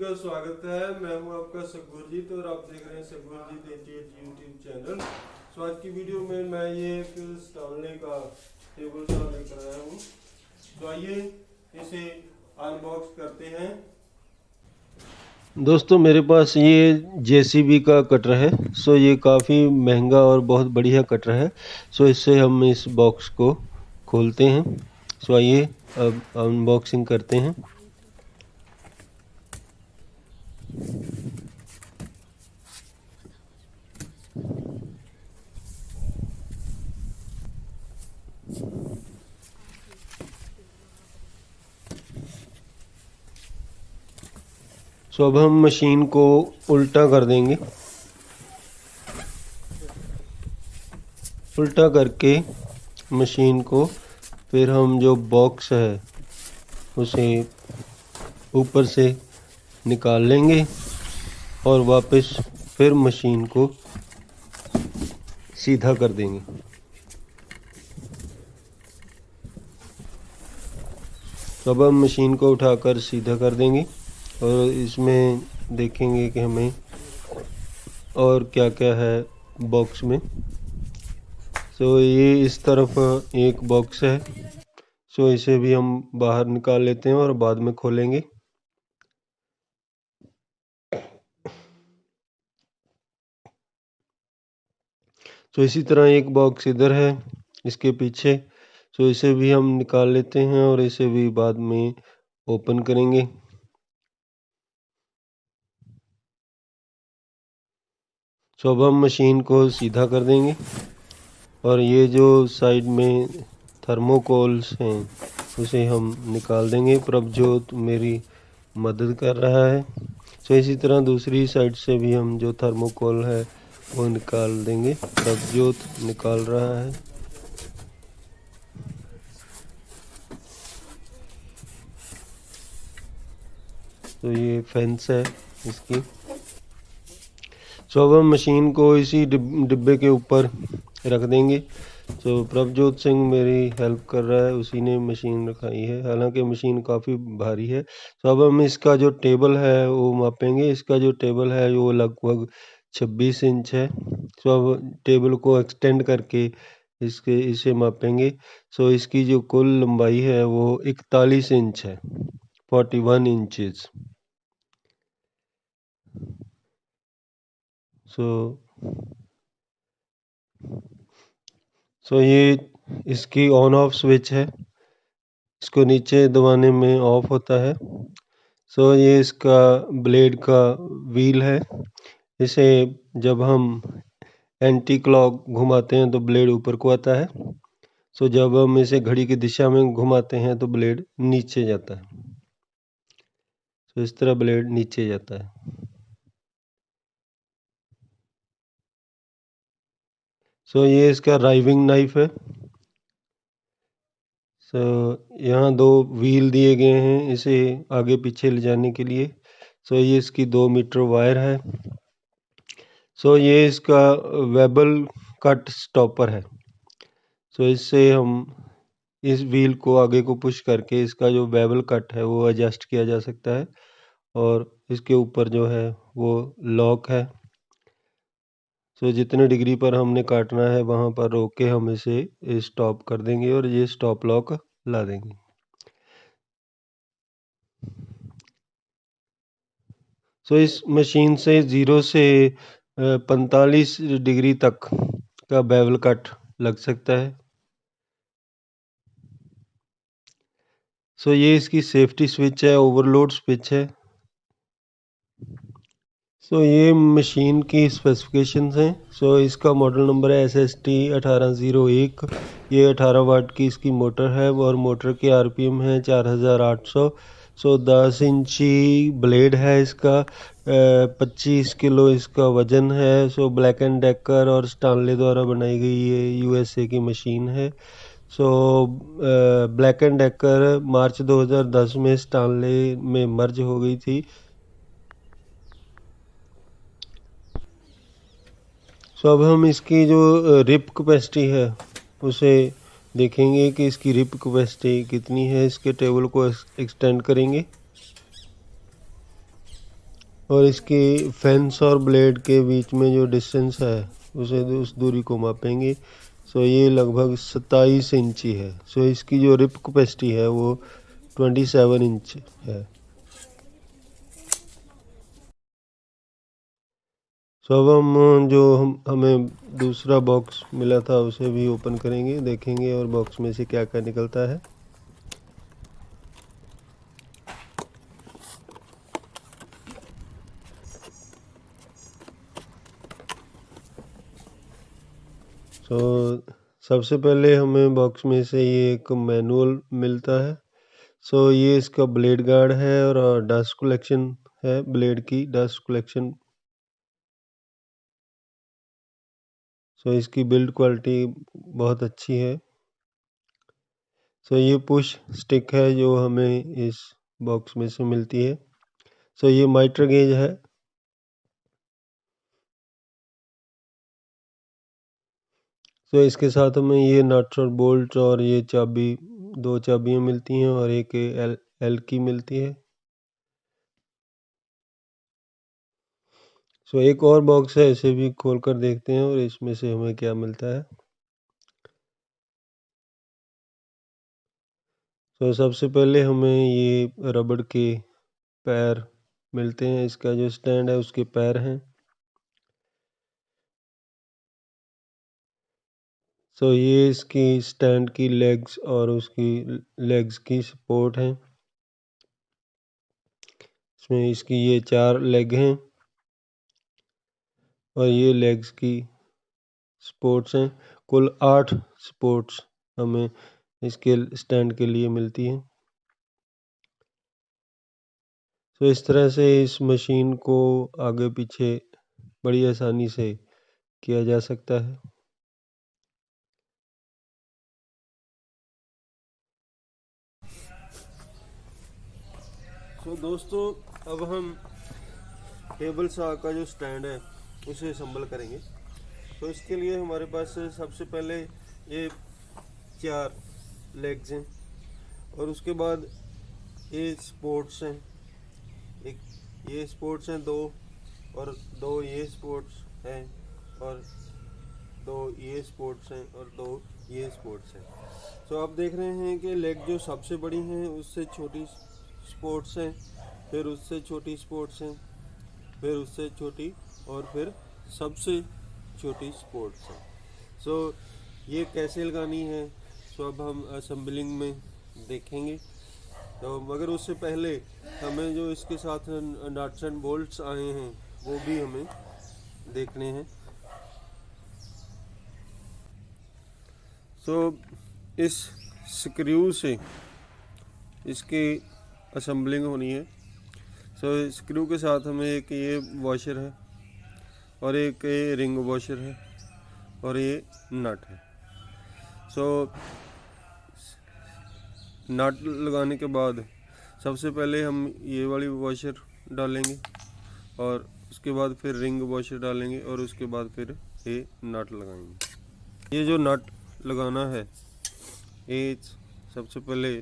का स्वागत है। मैं हूं आपका सगुरजीत और आप देख रहे हैं सगुरजीत 88 यूट्यूब चैनल। आज की वीडियो में मैं ये एक स्टानले का टेबल टॉप लेकर आया हूं। तो आइए इसे अनबॉक्स करते हैं। दोस्तों मेरे पास ये जेसीबी का कटर है। ये काफ़ी महंगा और बहुत बढ़िया कटर है। इससे हम इस बॉक्स को खोलते हैं। आइए अब अनबॉक्सिंग करते हैं। अब हम मशीन को उल्टा कर देंगे। उल्टा करके मशीन को फिर हम जो बॉक्स है उसे ऊपर से निकाल लेंगे और वापस फिर मशीन को सीधा कर देंगे। अब हम मशीन को उठाकर सीधा कर देंगे और इसमें देखेंगे कि हमें और क्या क्या है बॉक्स में। ये इस तरफ एक बॉक्स है। इसे भी हम बाहर निकाल लेते हैं और बाद में खोलेंगे। इसी तरह एक बॉक्स इधर है इसके पीछे। इसे भी हम निकाल लेते हैं और इसे भी बाद में ओपन करेंगे। अब हम मशीन को सीधा कर देंगे और ये जो साइड में थर्मोकोल्स हैं उसे हम निकाल देंगे। प्रभजोत मेरी मदद कर रहा है। इसी तरह दूसरी साइड से भी हम जो थर्मोकोल है वो निकाल देंगे। प्रभजोत निकाल रहा है। ये फेंस है इसकी। अब हम मशीन को इसी डिब्बे के ऊपर रख देंगे। प्रभजोत सिंह मेरी हेल्प कर रहा है, उसी ने मशीन रखाई है। हालांकि मशीन काफ़ी भारी है। अब हम इसका जो टेबल है वो मापेंगे। इसका जो टेबल है वो लगभग 26 इंच है। अब टेबल को एक्सटेंड करके इसे मापेंगे। इसकी जो कुल लंबाई है वो 41 इंच है, 41 इंचेस। ये इसकी ऑन ऑफ स्विच है। इसको नीचे दबाने में ऑफ होता है। ये इसका ब्लेड का व्हील है। इसे जब हम एंटी क्लॉक घुमाते हैं तो ब्लेड ऊपर को आता है। जब हम इसे घड़ी की दिशा में घुमाते हैं तो ब्लेड नीचे जाता है। इस तरह ब्लेड नीचे जाता है। ये इसका राइविंग नाइफ है। यहाँ दो व्हील दिए गए हैं इसे आगे पीछे ले जाने के लिए। ये इसकी 2 मीटर वायर है। ये इसका वेबल कट स्टॉपर है। इससे हम इस व्हील को आगे को पुश करके इसका जो वेबल कट है वो एडजस्ट किया जा सकता है और इसके ऊपर जो है वो लॉक है। जितने डिग्री पर हमने काटना है वहाँ पर रोक के हम इसे स्टॉप कर देंगे और ये स्टॉप लॉक ला देंगे। इस मशीन से 0 से 45 डिग्री तक का बेवल कट लग सकता है। ये इसकी सेफ्टी स्विच है, ओवरलोड स्विच है। ये मशीन की स्पेसिफिकेशंस हैं। इसका मॉडल नंबर है SST 1801। ये 18 वाट की इसकी मोटर है और मोटर के RPM है 4800। 10 इंची ब्लेड है इसका। 25 किलो इसका वजन है। ब्लैक एंड डेकर और स्टानले द्वारा बनाई गई ये USA की मशीन है। ब्लैक एंड डेकर मार्च 2010 में स्टानले में मर्ज हो गई थी। अब हम इसकी जो रिप कैपेसिटी है उसे देखेंगे कि इसकी रिप कैपेसिटी कितनी है। इसके टेबल को एक्सटेंड करेंगे। और इसकी फेंस और ब्लेड के बीच में जो डिस्टेंस है उसे उस दूरी को मापेंगे। सो ये लगभग 27 इंची है। सो इसकी जो रिप कैपेसिटी है वो 27 इंच है। सो अब हम जो हमें दूसरा बॉक्स मिला था उसे भी ओपन करेंगे, देखेंगे और बॉक्स में से क्या क्या निकलता है। सो सबसे पहले हमें बॉक्स में से ये एक मैनुअल मिलता है। सो ये इसका ब्लेड गार्ड है और डस्ट कलेक्शन है, ब्लेड की डस्ट कलेक्शन। सो इसकी बिल्ड क्वालिटी बहुत अच्छी है। सो ये पुश स्टिक है जो हमें इस बॉक्स में से मिलती है। सो ये माइटर गेज है। सो इसके साथ हमें ये नट्स और बोल्ट और ये चाबी, 2 चाबियाँ मिलती हैं और एक एल की मिलती है। सो एक और बॉक्स है, इसे भी खोल कर देखते हैं और इसमें से हमें क्या मिलता है। सो सबसे पहले हमें ये रबड़ के पैर मिलते हैं। इसका जो स्टैंड है उसके पैर हैं। सो ये इसकी स्टैंड की लेग्स और उसकी लेग्स की सपोर्ट हैं। इसमें इसकी ये 4 लेग हैं और ये लेग्स की सपोर्ट्स हैं। कुल 8 सपोर्ट्स हमें इसके स्टैंड के लिए मिलती हैं। तो इस तरह से इस मशीन को आगे पीछे बड़ी आसानी से किया जा सकता है। तो दोस्तों अब हम टेबल सा का जो स्टैंड है उसे असम्बल करेंगे। तो इसके लिए हमारे पास सबसे पहले ये 4 लेग्स हैं और उसके बाद ये स्पोर्ट्स हैं, एक ये स्पोर्ट्स हैं 2 और 2 ये स्पोर्ट्स हैं और 2 ये स्पोर्ट्स हैं और 2 ये स्पोर्ट्स हैं। तो आप देख रहे हैं कि लेग जो सबसे बड़ी हैं उससे छोटी स्पोर्ट्स हैं, फिर उससे छोटी स्पोर्ट्स हैं, फिर उससे छोटी और फिर सबसे छोटी स्पोर्ट्स हैं। सो ये कैसे लगानी है सो अब हम असेंबलिंग में देखेंगे। तो मगर उससे पहले हमें जो इसके साथ नट्स एंड बोल्ट्स आए हैं वो भी हमें देखने हैं। सो इस स्क्रू से इसकी असेंबलिंग होनी है। सो स्क्रू के साथ हमें एक ये वॉशर है और एक ये रिंग वॉशर है और ये नट है। सो नट लगाने के बाद सबसे पहले हम ये वाली वॉशर डालेंगे और उसके बाद फिर रिंग वॉशर डालेंगे और उसके बाद फिर ये नट लगाएंगे। ये जो नट लगाना है ये सबसे पहले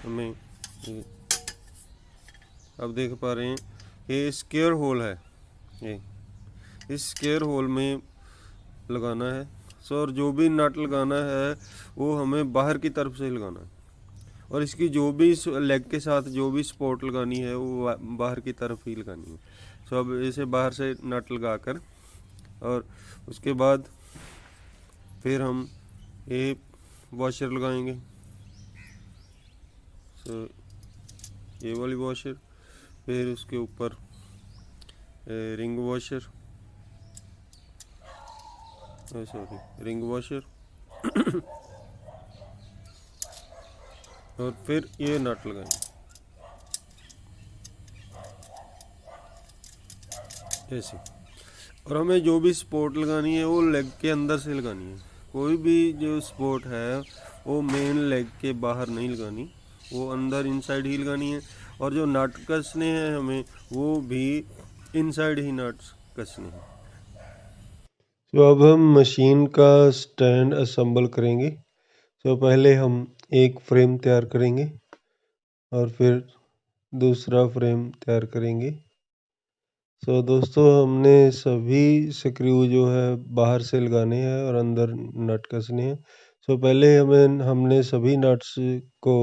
हमें अब देख पा रहे हैं ये स्क्वायर होल है, ये इस स्क्वायर होल में लगाना है। सो और जो भी नट लगाना है वो हमें बाहर की तरफ से लगाना है और इसकी जो भी लेग के साथ जो भी सपोर्ट लगानी है वो बाहर की तरफ ही लगानी है। सो अब इसे बाहर से नट लगाकर और उसके बाद फिर हम ये वॉशर लगाएंगे। सो ये वाली वॉशर, फिर उसके ऊपर ring washer, sorry ring washer और फिर ये नट लगाएंगे ऐसे। और हमें जो भी सपोर्ट लगानी है वो लेग के अंदर से लगानी है। कोई भी जो सपोर्ट है वो मेन लेग के बाहर नहीं लगानी, वो अंदर इनसाइड ही लगानी है। और जो नट कसने हैं हमें वो भी इनसाइड ही नट्स कसने हैं। तो अब हम मशीन का स्टैंड असेंबल करेंगे। तो पहले हम एक फ्रेम तैयार करेंगे और फिर दूसरा फ्रेम तैयार करेंगे। सो दोस्तों हमने सभी स्क्रू जो है बाहर से लगाने हैं और अंदर नट कसने हैं। सो पहले हमने सभी नट्स को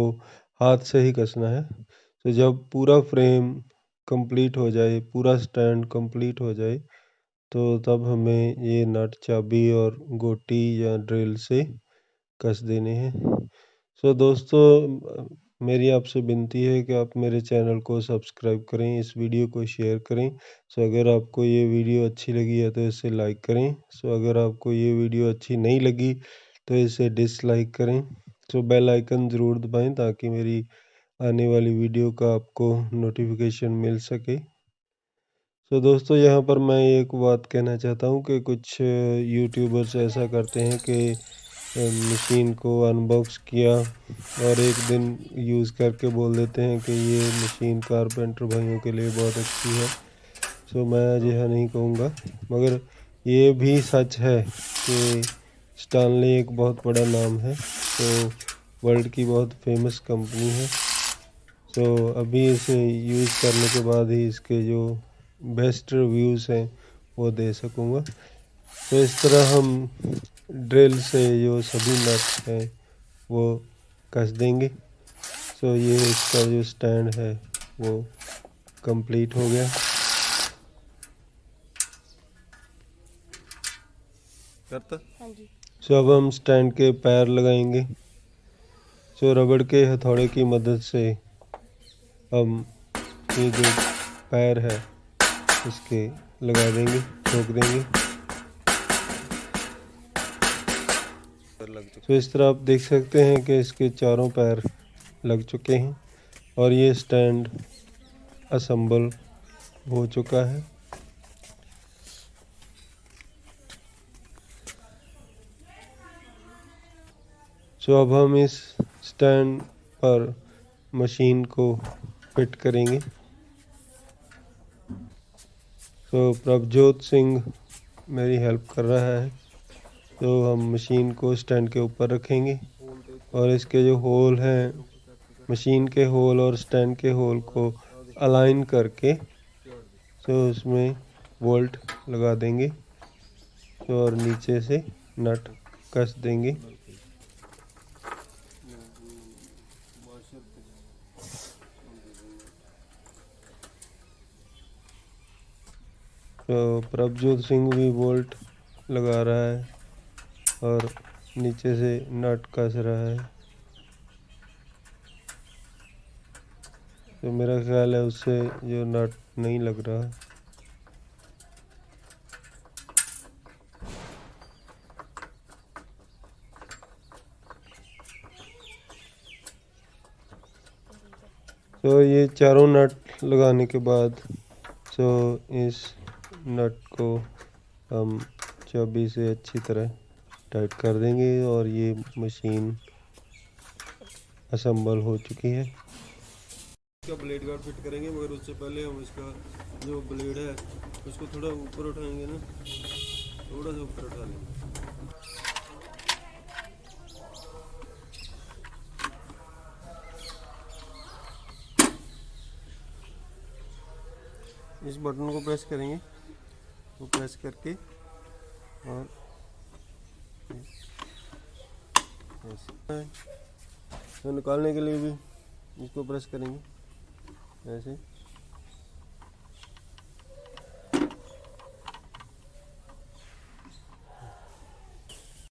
हाथ से ही कसना है। तो जब पूरा फ्रेम कंप्लीट हो जाए, पूरा स्टैंड कंप्लीट हो जाए, तो तब हमें ये नट चाबी और गोटी या ड्रिल से कस देने हैं। सो दोस्तों मेरी आपसे विनती है कि आप मेरे चैनल को सब्सक्राइब करें, इस वीडियो को शेयर करें। सो अगर आपको ये वीडियो अच्छी लगी है तो इसे लाइक करें। सो अगर आपको ये वीडियो अच्छी नहीं लगी तो इसे डिसलाइक करें। सो बेल आइकन ज़रूर दबाएं ताकि मेरी आने वाली वीडियो का आपको नोटिफिकेशन मिल सके। तो दोस्तों यहाँ पर मैं एक बात कहना चाहता हूँ कि कुछ यूट्यूबर्स ऐसा करते हैं कि मशीन को अनबॉक्स किया और एक दिन यूज़ करके बोल देते हैं कि ये मशीन कारपेंटर भाइयों के लिए बहुत अच्छी है। सो मैं आज यह नहीं कहूँगा, मगर ये भी सच है कि स्टानले एक बहुत बड़ा नाम है। तो वर्ल्ड की बहुत फेमस कंपनी है। तो अभी इसे यूज़ करने के बाद ही इसके जो बेस्ट रिव्यूज़ हैं वो दे सकूँगा। तो इस तरह हम ड्रिल से जो सभी नट हैं वो कस देंगे। तो ये इसका जो स्टैंड है वो कंप्लीट हो गया। करता हाँ जी। सो अब हम स्टैंड के पैर लगाएंगे। सो रबड़ के हथौड़े की मदद से हम ये जो पैर है इसके लगा देंगे, ठोक देंगे। लग चुका। तो इस तरह आप देख सकते हैं कि इसके चारों पैर लग चुके हैं और ये स्टैंड असम्बल हो चुका है। तो अब हम इस स्टैंड पर मशीन को फिट करेंगे। तो प्रभजोत सिंह मेरी हेल्प कर रहा है। तो हम मशीन को स्टैंड के ऊपर रखेंगे और इसके जो होल हैं, मशीन के होल और स्टैंड के होल को अलाइन करके तो उसमें बोल्ट लगा देंगे। तो और नीचे से नट कस देंगे। तो प्रभजोत सिंह भी बोल्ट लगा रहा है और नीचे से नट कस रहा है। तो मेरा ख्याल है उससे जो नट नहीं लग रहा। तो ये चारों नट लगाने के बाद तो इस नट को हम चाबी से अच्छी तरह टाइट कर देंगे और ये मशीन असम्बल हो चुकी है। इसका ब्लेड गार्ड फिट करेंगे, मगर उससे पहले हम इसका जो ब्लेड है उसको थोड़ा ऊपर उठाएंगे ना, थोड़ा सा ऊपर उठा लेंगे। इस बटन को प्रेस करेंगे, वो प्रेस करके और ऐसे तो निकालने के लिए भी इसको प्रेस करेंगे ऐसे।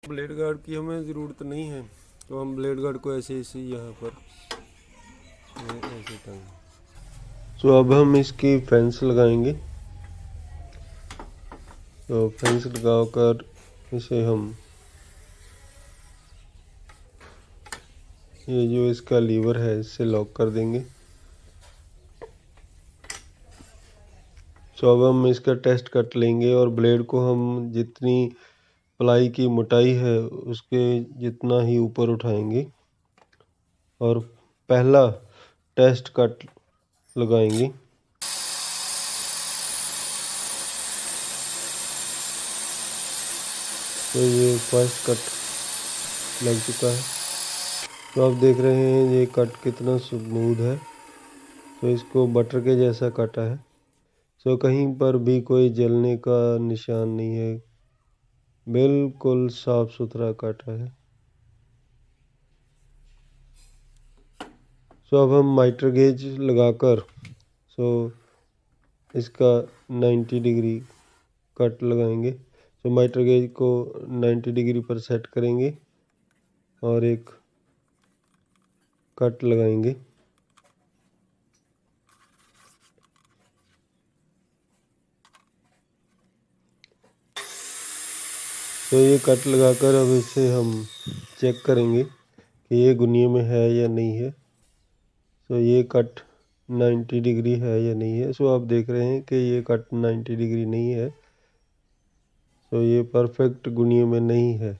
ब्लेड गार्ड की हमें ज़रूरत नहीं है, तो हम ब्लेड गार्ड को ऐसे ऐसे यहाँ पर ऐसे टांगेंगे। तो अब हम इसकी फेंस लगाएंगे। तो फेंस लगाकर इसे हम ये जो इसका लीवर है इससे लॉक कर देंगे। तो अब हम इसका टेस्ट कट लेंगे और ब्लेड को हम जितनी प्लाई की मोटाई है उसके जितना ही ऊपर उठाएंगे और पहला टेस्ट कट लगाएंगे। तो ये फर्स्ट कट लग चुका है। तो आप देख रहे हैं ये कट कितना स्मूथ है। तो इसको बटर के जैसा कटा है। सो कहीं पर भी कोई जलने का निशान नहीं है, बिल्कुल साफ सुथरा कट है। सो अब हम माइटर गेज लगाकर इसका 90 डिग्री कट लगाएंगे। सो माइटर गेज को 90 डिग्री पर सेट करेंगे और एक कट लगाएंगे। तो ये कट लगाकर अब इसे हम चेक करेंगे कि ये गुनिये में है या नहीं है। तो ये कट 90 डिग्री है या नहीं है। सो आप देख रहे हैं कि ये कट 90 डिग्री नहीं है, तो ये परफेक्ट गुनिये में नहीं है।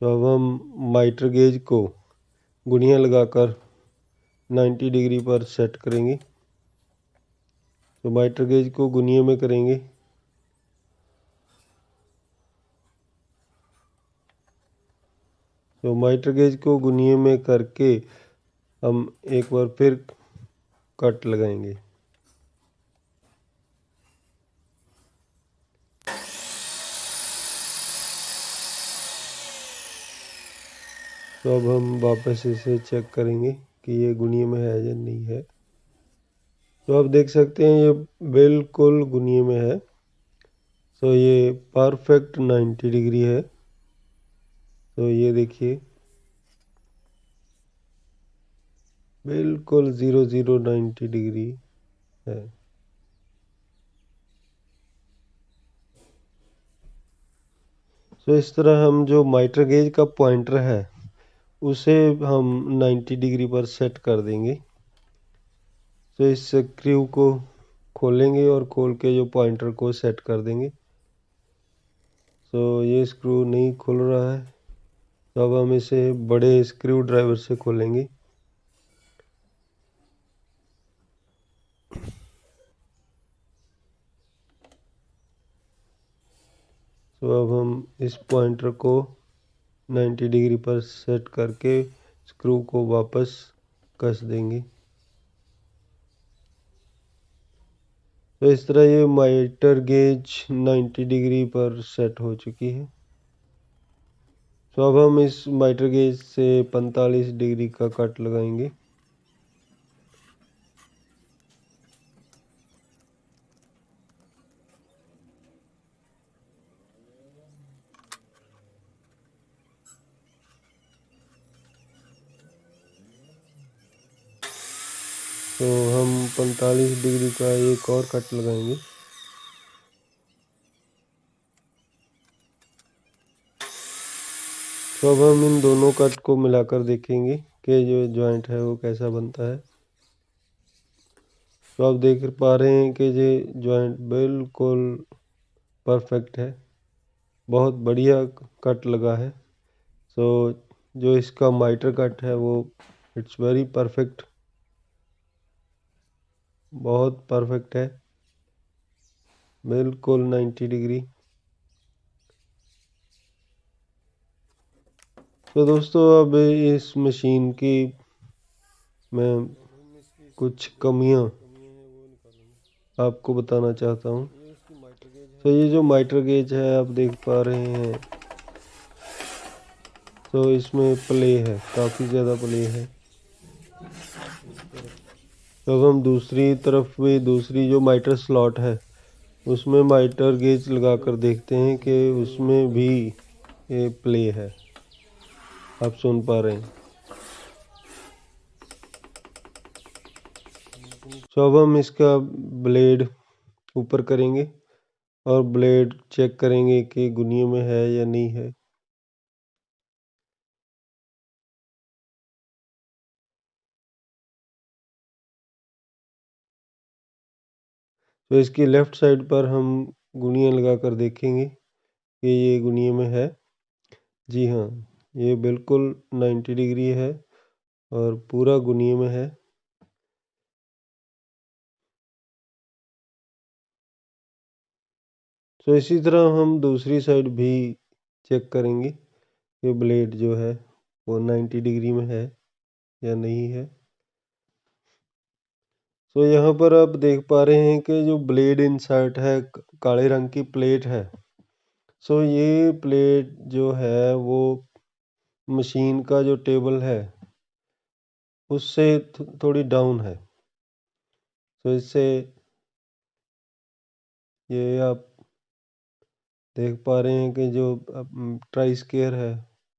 तो अब हम माइटर गेज को गुनिया लगाकर 90 डिग्री पर सेट करेंगे। तो माइटर गेज को गुनिये में करेंगे। तो माइटर गेज को गुनिये में करके हम एक बार फिर कट लगाएंगे। तो अब हम वापस इसे चेक करेंगे कि ये गुनिये में है या नहीं है। तो आप देख सकते हैं ये बिल्कुल गुनिये में है। तो ये परफेक्ट 90 डिग्री है। तो ये देखिए बिल्कुल 90 डिग्री है। तो इस तरह हम जो माइटर गेज का पॉइंटर है उसे हम 90 डिग्री पर सेट कर देंगे। तो इस स्क्रू को खोलेंगे और खोल के जो पॉइंटर को सेट कर देंगे। तो ये स्क्रू नहीं खुल रहा है, तो अब हम इसे बड़े स्क्रू ड्राइवर से खोलेंगे। तो अब हम इस पॉइंटर को 90 डिग्री पर सेट करके स्क्रू को वापस कस देंगे। तो इस तरह ये माइटर गेज 90 डिग्री पर सेट हो चुकी है। तो अब हम इस माइटर गेज से 45 डिग्री का कट लगाएंगे। तो हम 45 डिग्री का एक और कट लगाएंगे। तो अब हम इन दोनों कट को मिलाकर देखेंगे कि जो जॉइंट है वो कैसा बनता है। तो आप देख पा रहे हैं कि ये जॉइंट बिल्कुल परफेक्ट है, बहुत बढ़िया कट लगा है। तो जो इसका माइटर कट है वो इट्स वेरी परफेक्ट, बहुत परफेक्ट है, बिल्कुल 90 डिग्री। तो दोस्तों अब इस मशीन की मैं कुछ कमियां आपको बताना चाहता हूं। तो ये जो माइटर गेज है आप देख पा रहे हैं, तो इसमें प्ले है, काफ़ी ज़्यादा प्ले है। तो अब हम दूसरी तरफ भी दूसरी जो माइटर स्लॉट है उसमें माइटर गेज लगाकर देखते हैं कि उसमें भी ये प्ले है, आप सुन पा रहे हैं। तो अब हम इसका ब्लेड ऊपर करेंगे और ब्लेड चेक करेंगे कि गुनिये में है या नहीं है। तो इसकी लेफ़्ट साइड पर हम गुनिया लगाकर देखेंगे कि ये गुनिये में है। जी हाँ, ये बिल्कुल 90 डिग्री है और पूरा गुनिये में है। तो इसी तरह हम दूसरी साइड भी चेक करेंगे कि ब्लेड जो है वो 90 डिग्री में है या नहीं है। तो यहाँ पर आप देख पा रहे हैं कि जो ब्लेड इंसर्ट है काले रंग की प्लेट है। सो ये प्लेट जो है वो मशीन का जो टेबल है उससे थोड़ी डाउन है। तो इससे ये आप देख पा रहे हैं कि जो ट्राई स्केयर है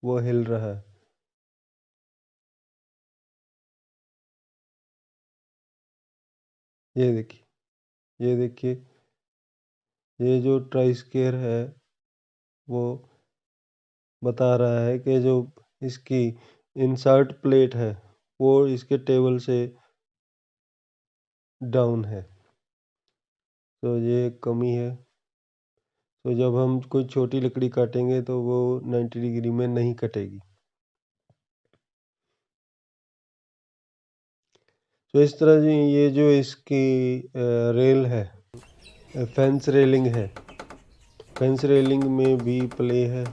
वो हिल रहा है। ये देखिए, ये देखिए, ये जो ट्राई स्केयर है वो बता रहा है कि जो इसकी इंसर्ट प्लेट है वो इसके टेबल से डाउन है। तो ये एक कमी है। तो जब हम कोई छोटी लकड़ी काटेंगे तो वो 90 डिग्री में नहीं कटेगी। तो इस तरह से ये जो इसकी रेल है, फेंस रेलिंग है, फेंस रेलिंग में भी प्ले है।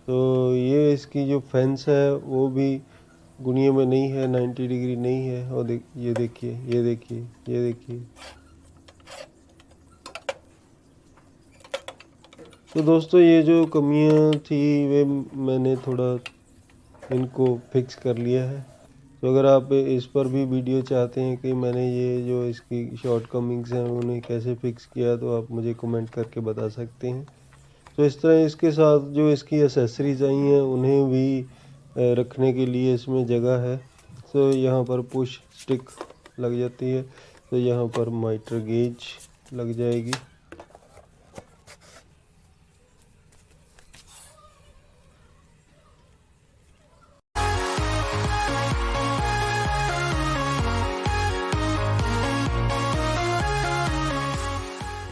तो ये इसकी जो फेंस है वो भी गुनिया में नहीं है, 90 डिग्री नहीं है। और ये देखिए, ये देखिए, ये देखिए। तो दोस्तों ये जो कमियां थी वे मैंने थोड़ा इनको फिक्स कर लिया है। तो अगर आप इस पर भी वीडियो चाहते हैं कि मैंने ये जो इसकी शॉर्टकमिंग्स हैं उन्हें कैसे फिक्स किया तो आप मुझे कमेंट करके बता सकते हैं। तो इस तरह इसके साथ जो इसकी एसेसरीज आई हैं उन्हें भी रखने के लिए इसमें जगह है। तो यहाँ पर पुश स्टिक लग जाती है। तो यहाँ पर मीटर गेज लग जाएगी।